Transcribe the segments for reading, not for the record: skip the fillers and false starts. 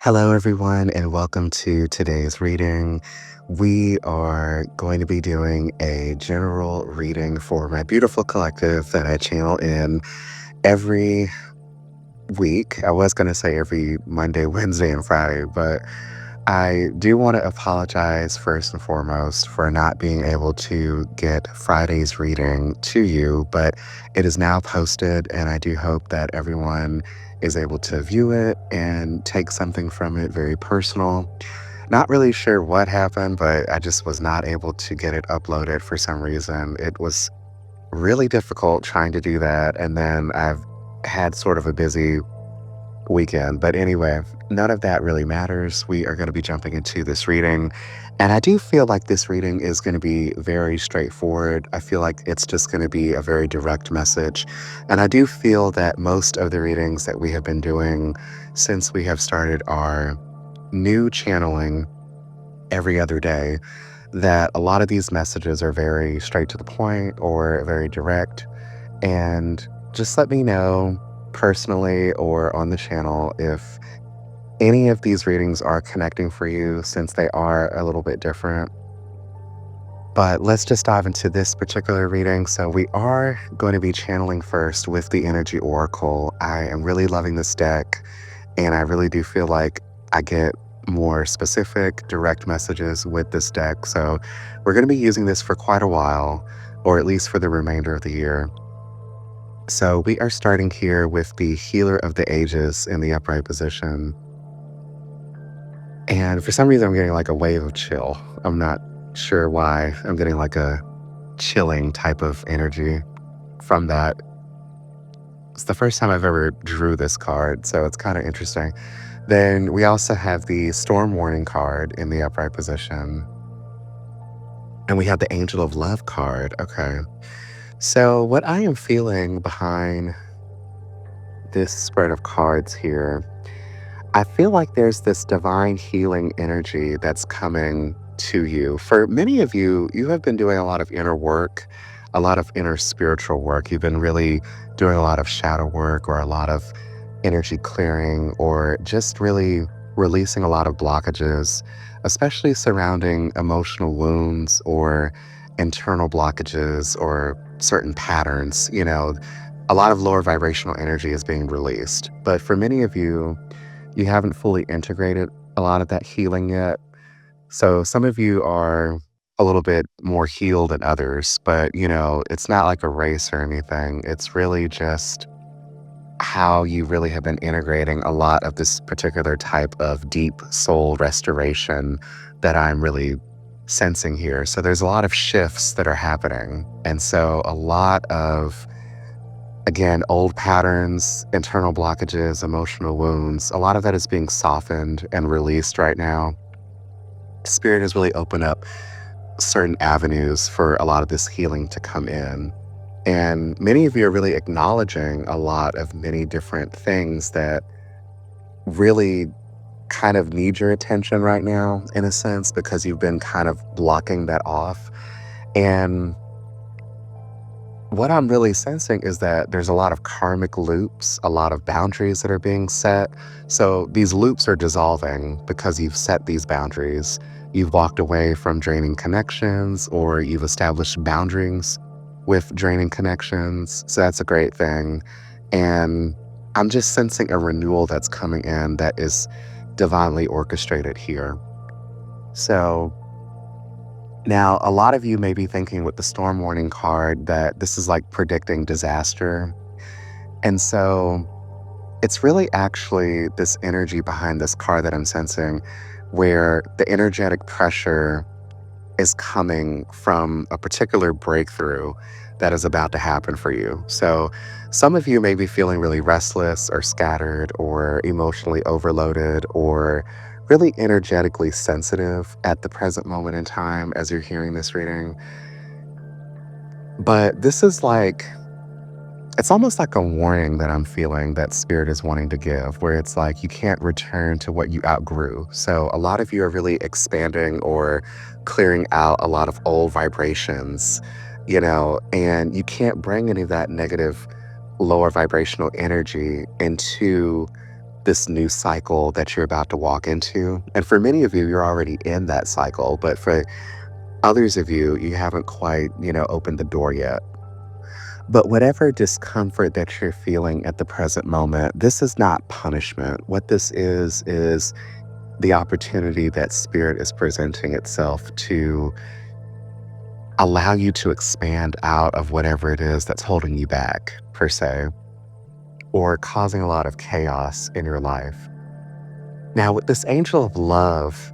Hello, everyone, and welcome to today's reading. We are going to be doing a general reading for my beautiful collective that I channel in every week. I was going to say every Monday, Wednesday, and Friday, but I do want to apologize first and foremost for not being able to get Friday's reading to you, but it is now posted, and I do hope that everyone is able to view it and take something from it very personal. Not really sure what happened, but I just was not able to get it uploaded for some reason. It was really difficult trying to do that, and then I've had sort of a busy weekend. But anyway, none of that really matters. We are going to be jumping into this reading. And I do feel like this reading is going to be very straightforward. I feel like it's just going to be a very direct message. And I do feel that most of the readings that we have been doing since we have started our new channeling every other day, that a lot of these messages are very straight to the point or very direct. And just let me know personally or on the channel if any of these readings are connecting for you, since they are a little bit different. But let's just dive into this particular reading. So we are going to be channeling first with the Energy Oracle. I am really loving this deck, and I really do feel like I get more specific, direct messages with this deck. So we're going to be using this for quite a while, or at least for the remainder of the year. So we are starting here with the Healer of the Ages in the upright position. And for some reason, I'm getting like a wave of chill. I'm not sure why. I'm getting like a chilling type of energy from that. It's the first time I've ever drew this card, so it's kind of interesting. Then we also have the Storm Warning card in the upright position. And we have the Angel of Love card. Okay. So what I am feeling behind this spread of cards here, I feel like there's this divine healing energy that's coming to you. For many of you, you have been doing a lot of inner work, a lot of inner spiritual work. You've been really doing a lot of shadow work or a lot of energy clearing, or just really releasing a lot of blockages, especially surrounding emotional wounds or internal blockages or certain patterns. A lot of lower vibrational energy is being released. But for many of you, you haven't fully integrated a lot of that healing yet. So some of you are a little bit more healed than others, but it's not like a race or anything. It's really just how you really have been integrating a lot of this particular type of deep soul restoration that I'm really sensing here. So there's a lot of shifts that are happening. And so a lot of, again, old patterns, internal blockages, emotional wounds, a lot of that is being softened and released right now. Spirit has really opened up certain avenues for a lot of this healing to come in. And many of you are really acknowledging a lot of many different things that really kind of need your attention right now, in a sense, because you've been kind of blocking that off. And what I'm really sensing is that there's a lot of karmic loops, a lot of boundaries that are being set. So these loops are dissolving because you've set these boundaries. You've walked away from draining connections, or you've established boundaries with draining connections. So that's a great thing. And I'm just sensing a renewal that's coming in that is divinely orchestrated here. So now, a lot of you may be thinking with the storm warning card that this is like predicting disaster. And so it's really actually this energy behind this card that I'm sensing, where the energetic pressure is coming from a particular breakthrough that is about to happen for you. So some of you may be feeling really restless or scattered or emotionally overloaded or really energetically sensitive at the present moment in time as you're hearing this reading. But this is like, it's almost like a warning that I'm feeling that Spirit is wanting to give, where it's like you can't return to what you outgrew. So a lot of you are really expanding or clearing out a lot of old vibrations, and you can't bring any of that negative, lower vibrational energy into this new cycle that you're about to walk into. And for many of you, you're already in that cycle, but for others of you, you haven't quite, opened the door yet. But whatever discomfort that you're feeling at the present moment, this is not punishment. What this is the opportunity that spirit is presenting itself to allow you to expand out of whatever it is that's holding you back, per se, or causing a lot of chaos in your life. Now, with this angel of love,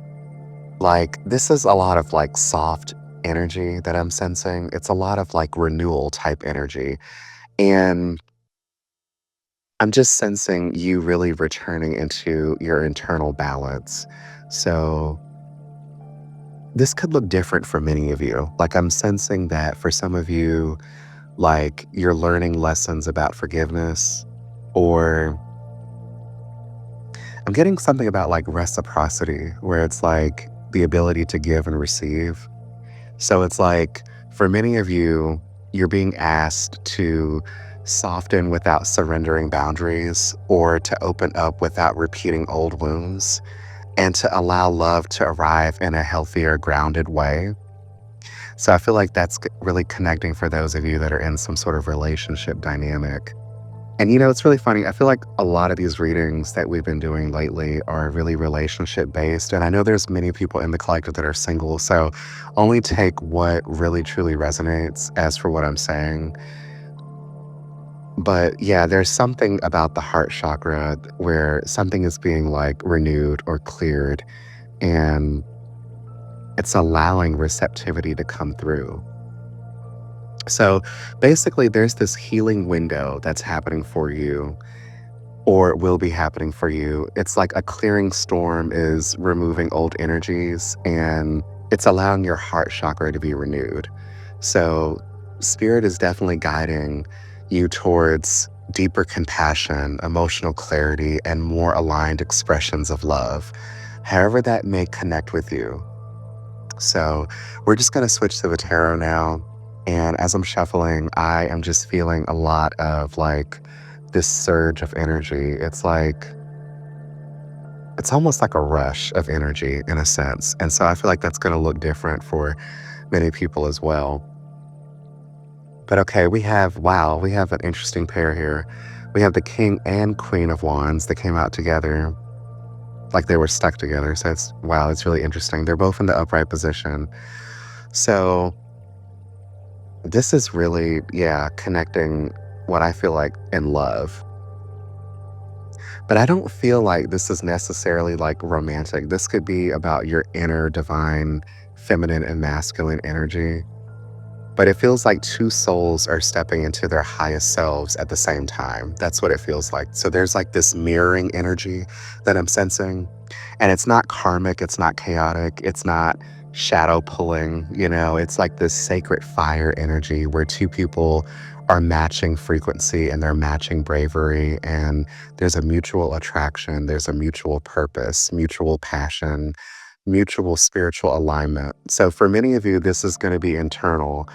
like, this is a lot of like soft energy that I'm sensing. It's a lot of like renewal type energy. And I'm just sensing you really returning into your internal balance. So, this could look different for many of you. Like, I'm sensing that for some of you, like, you're learning lessons about forgiveness, or I'm getting something about like reciprocity, where it's like the ability to give and receive. So it's like for many of you, you're being asked to soften without surrendering boundaries, or to open up without repeating old wounds, and to allow love to arrive in a healthier, grounded way. So I feel like that's really connecting for those of you that are in some sort of relationship dynamic. And it's really funny. I feel like a lot of these readings that we've been doing lately are really relationship based. And I know there's many people in the collective that are single. So only take what really truly resonates as for what I'm saying. But yeah, there's something about the heart chakra where something is being like renewed or cleared, and it's allowing receptivity to come through. So basically, there's this healing window that's happening for you, or will be happening for you. It's like a clearing storm is removing old energies, and it's allowing your heart chakra to be renewed. So, spirit is definitely guiding you towards deeper compassion, emotional clarity, and more aligned expressions of love, however that may connect with you. So, we're just going to switch to the tarot now. And as I'm shuffling, I am just feeling a lot of like this surge of energy. It's almost like a rush of energy in a sense. And so I feel like that's going to look different for many people as well. But okay, we have an interesting pair here. We have the King and Queen of Wands that came out together, like they were stuck together. So it's really interesting. They're both in the upright position. So this is really, yeah, connecting what I feel like in love. But I don't feel like this is necessarily like romantic. This could be about your inner divine feminine and masculine energy. But it feels like two souls are stepping into their highest selves at the same time. That's what it feels like. So there's like this mirroring energy that I'm sensing. And it's not karmic, it's not chaotic, it's not shadow pulling, it's like this sacred fire energy where two people are matching frequency and they're matching bravery, and there's a mutual attraction, there's a mutual purpose, mutual passion, mutual spiritual alignment. So for many of you, this is going to be internal,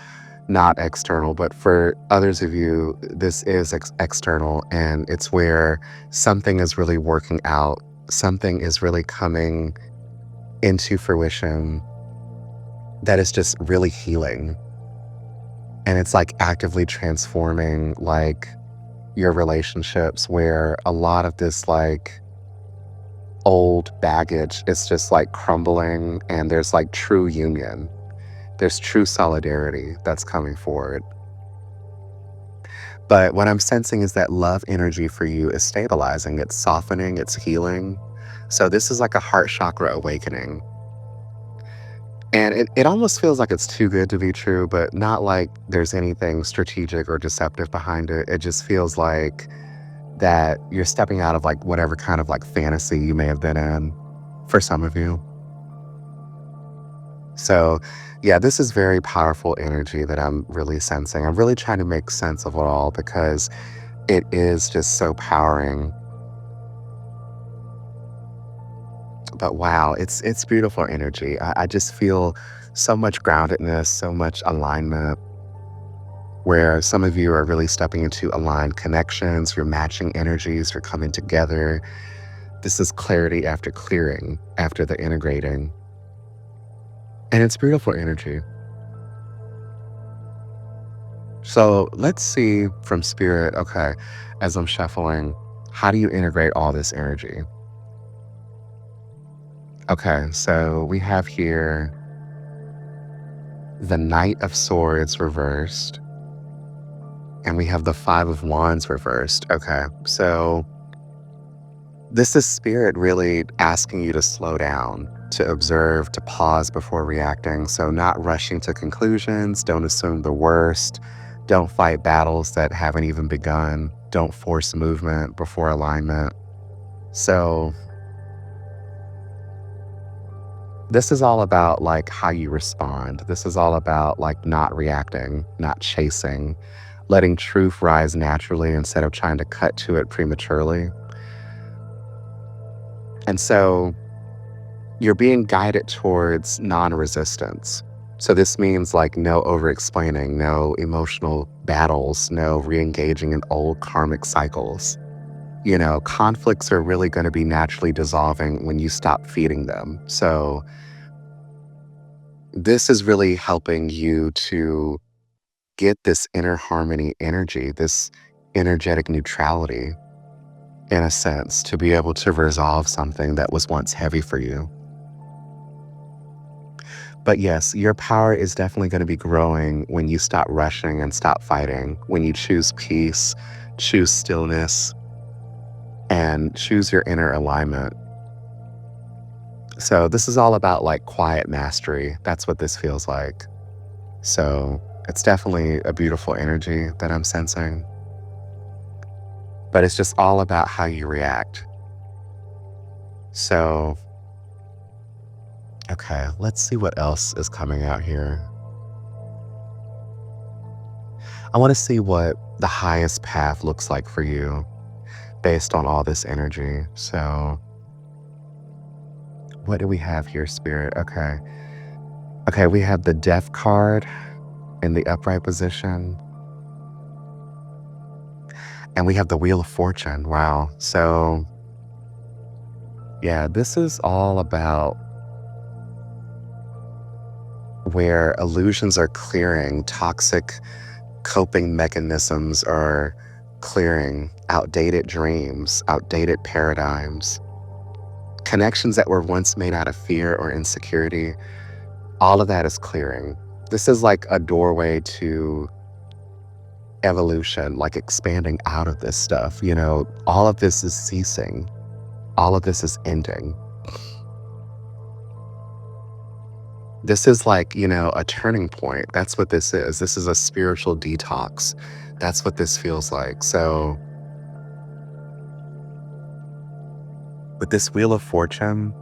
not external. But for others of you, this is external, and it's where something is really working out, something is really coming into fruition that is just really healing. And it's like actively transforming like your relationships, where a lot of this like old baggage is just like crumbling, and there's like true union. There's true solidarity that's coming forward. But what I'm sensing is that love energy for you is stabilizing, it's softening, it's healing. So this is like a heart chakra awakening. And it almost feels like it's too good to be true, but not like there's anything strategic or deceptive behind it. It just feels like that you're stepping out of like whatever kind of like fantasy you may have been in for some of you. So, yeah, this is very powerful energy that I'm really sensing. I'm really trying to make sense of it all because it is just so powering. But wow, it's beautiful energy. I just feel so much groundedness, so much alignment, where some of you are really stepping into aligned connections, you're matching energies, you're coming together. This is clarity after clearing, after the integrating. And it's beautiful energy. So let's see from spirit, okay, as I'm shuffling, how do you integrate all this energy? Okay, so we have here the Knight of Swords reversed, and we have the Five of Wands reversed. Okay, so this is spirit really asking you to slow down, to observe, to pause before reacting. So, not rushing to conclusions, don't assume the worst, don't fight battles that haven't even begun, don't force movement before alignment. So, this is all about like how you respond. This is all about like not reacting, not chasing, letting truth rise naturally instead of trying to cut to it prematurely. And so, you're being guided towards non-resistance. So this means like no over-explaining, no emotional battles, no re-engaging in old karmic cycles. Conflicts are really going to be naturally dissolving when you stop feeding them. So this is really helping you to get this inner harmony energy, this energetic neutrality, in a sense, to be able to resolve something that was once heavy for you. But yes, your power is definitely going to be growing when you stop rushing and stop fighting, when you choose peace, choose stillness, and choose your inner alignment. So, this is all about like quiet mastery. That's what this feels like. So, it's definitely a beautiful energy that I'm sensing, but it's just all about how you react. So, okay, let's see what else is coming out here. I want to see what the highest path looks like for you based on all this energy. So, what do we have here, Spirit? Okay. Okay, we have the Death card in the upright position, and we have the Wheel of Fortune. Wow. So, yeah, this is all about where illusions are clearing, toxic coping mechanisms are clearing, outdated dreams, outdated paradigms, connections that were once made out of fear or insecurity. All of that is clearing. This is like a doorway to evolution, like expanding out of this stuff. All of this is ceasing, all of this is ending. This is like, a turning point. That's what this is. This is a spiritual detox. That's what this feels like. So, with this Wheel of Fortune,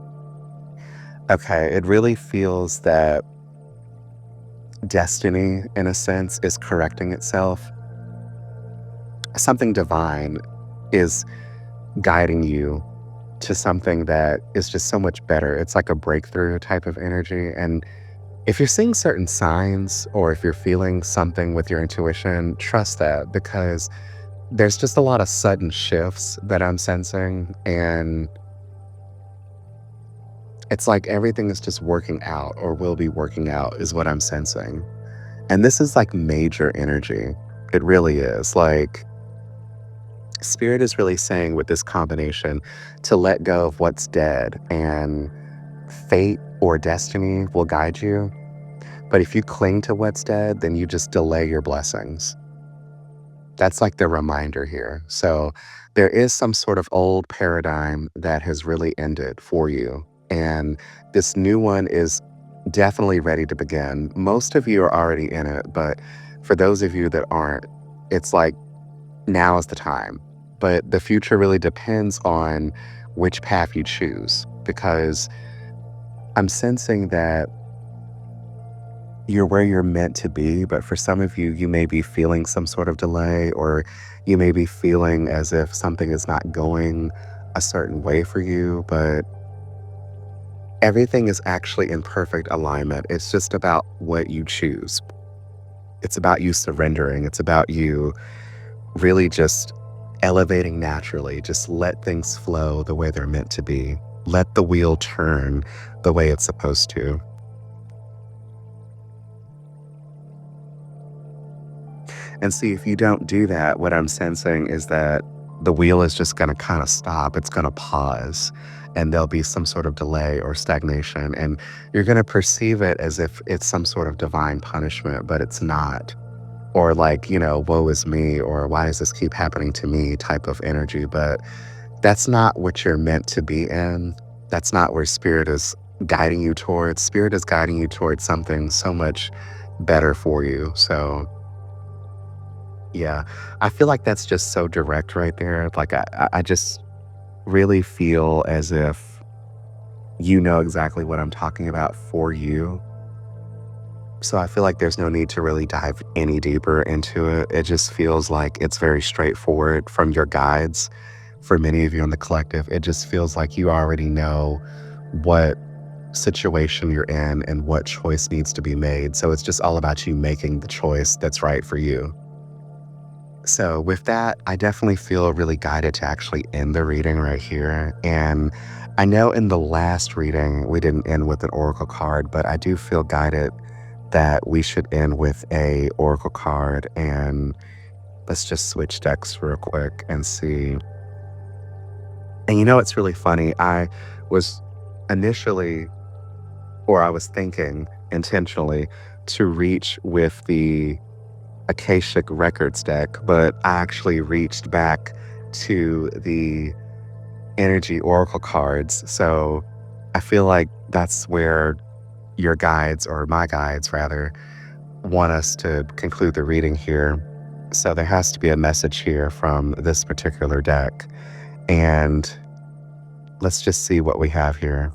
okay, it really feels that destiny, in a sense, is correcting itself. Something divine is guiding you to something that is just so much better. It's like a breakthrough type of energy. And if you're seeing certain signs or if you're feeling something with your intuition, trust that, because there's just a lot of sudden shifts that I'm sensing. And it's like everything is just working out or will be working out, is what I'm sensing. And this is like major energy. It really is. Like, Spirit is really saying with this combination to let go of what's dead, and fate or destiny will guide you. But if you cling to what's dead, then you just delay your blessings. That's like the reminder here. So there is some sort of old paradigm that has really ended for you. And this new one is definitely ready to begin. Most of you are already in it, but for those of you that aren't, it's like now is the time. But the future really depends on which path you choose, because I'm sensing that you're where you're meant to be, but for some of you, you may be feeling some sort of delay, or you may be feeling as if something is not going a certain way for you, but everything is actually in perfect alignment. It's just about what you choose. It's about you surrendering. It's about you really just elevating naturally. Just let things flow the way they're meant to be. Let the wheel turn the way it's supposed to. And see, if you don't do that, what I'm sensing is that the wheel is just going to kind of stop. It's going to pause and there'll be some sort of delay or stagnation. And you're going to perceive it as if it's some sort of divine punishment, but it's not. Or like, woe is me, or why does this keep happening to me type of energy. But that's not what you're meant to be in. That's not where spirit is guiding you towards. Spirit is guiding you towards something so much better for you. So, yeah, I feel like that's just so direct right there. Like, I just really feel as if you know exactly what I'm talking about for you. So I feel like there's no need to really dive any deeper into it. It just feels like it's very straightforward from your guides. For many of you in the collective, it just feels like you already know what situation you're in and what choice needs to be made. So it's just all about you making the choice that's right for you. So, with that, I definitely feel really guided to actually end the reading right here. And I know in the last reading, we didn't end with an oracle card, but I do feel guided that we should end with a oracle card. And let's just switch decks real quick and see. And it's really funny. I was initially, or I was thinking intentionally, to reach with the Akashic Records deck, but I actually reached back to the energy oracle cards. So I feel like that's where your guides, or my guides rather, want us to conclude the reading here. So there has to be a message here from this particular deck. And let's just see what we have here.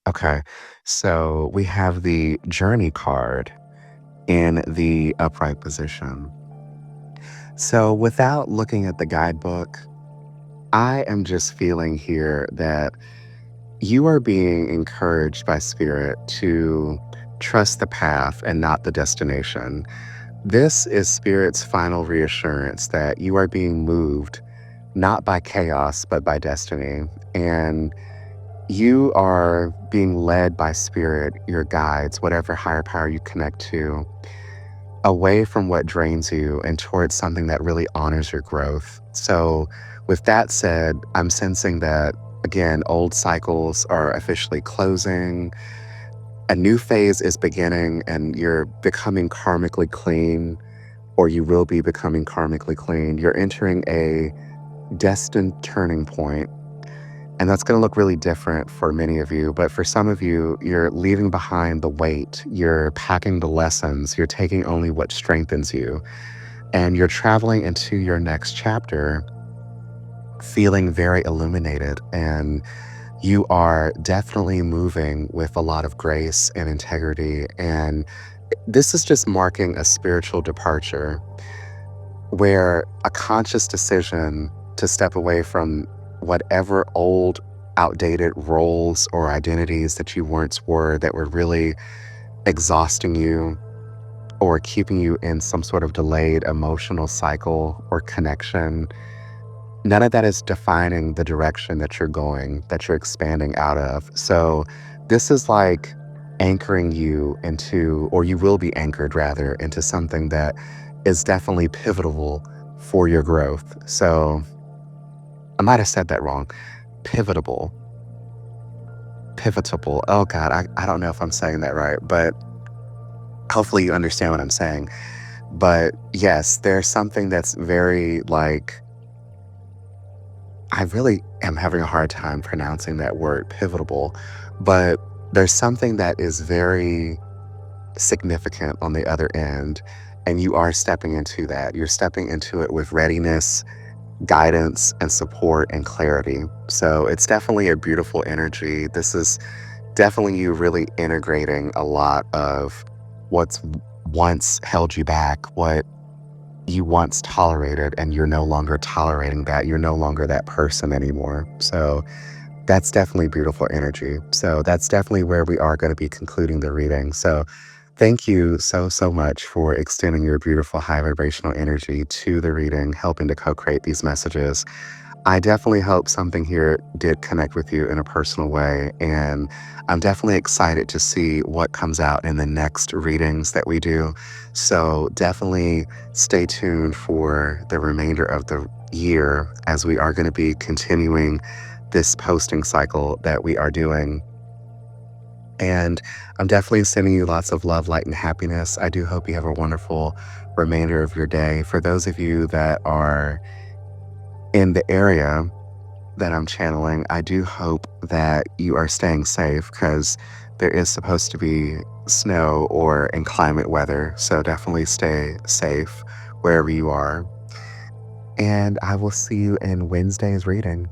Okay. So we have the Journey card in the upright position. So, without looking at the guidebook, I am just feeling here that you are being encouraged by spirit to trust the path and not the destination. This is spirit's final reassurance that you are being moved not by chaos, but by destiny. And you are being led by spirit, your guides, whatever higher power you connect to, away from what drains you and towards something that really honors your growth. So, with that said, I'm sensing that, again, old cycles are officially closing, a new phase is beginning, and you're becoming karmically clean, or you will be becoming karmically clean. You're entering a destined turning point. And that's going to look really different for many of you. But for some of you, you're leaving behind the weight, you're packing the lessons, you're taking only what strengthens you, and you're traveling into your next chapter feeling very illuminated. And you are definitely moving with a lot of grace and integrity. And this is just marking a spiritual departure where a conscious decision to step away from whatever old, outdated roles or identities that you once were that were really exhausting you or keeping you in some sort of delayed emotional cycle or connection. None of that is defining the direction that you're going, that you're expanding out of. So, this is like anchoring you into, or you will be anchored rather, into something that is definitely pivotal for your growth. So, I might have said that wrong. Pivotable. Pivotable. Oh God, I don't know if I'm saying that right, but hopefully you understand what I'm saying. But yes, there's something that's very like, I really am having a hard time pronouncing that word, pivotable, but there's something that is very significant on the other end. And you are stepping into that. You're stepping into it with readiness, guidance, and support and clarity. So it's definitely a beautiful energy. This is definitely you really integrating a lot of what's once held you back, what you once tolerated, and you're no longer tolerating that. You're no longer that person anymore. So that's definitely beautiful energy. So that's definitely where we are going to be concluding the reading. So Thank you so, so much for extending your beautiful high vibrational energy to the reading, helping to co create these messages. I definitely hope something here did connect with you in a personal way. And I'm definitely excited to see what comes out in the next readings that we do. So definitely stay tuned for the remainder of the year as we are going to be continuing this posting cycle that we are doing. And I'm definitely sending you lots of love, light, and happiness. I do hope you have a wonderful remainder of your day. For those of you that are in the area that I'm channeling, I do hope that you are staying safe because there is supposed to be snow or inclement weather. So definitely stay safe wherever you are. And I will see you in Wednesday's reading.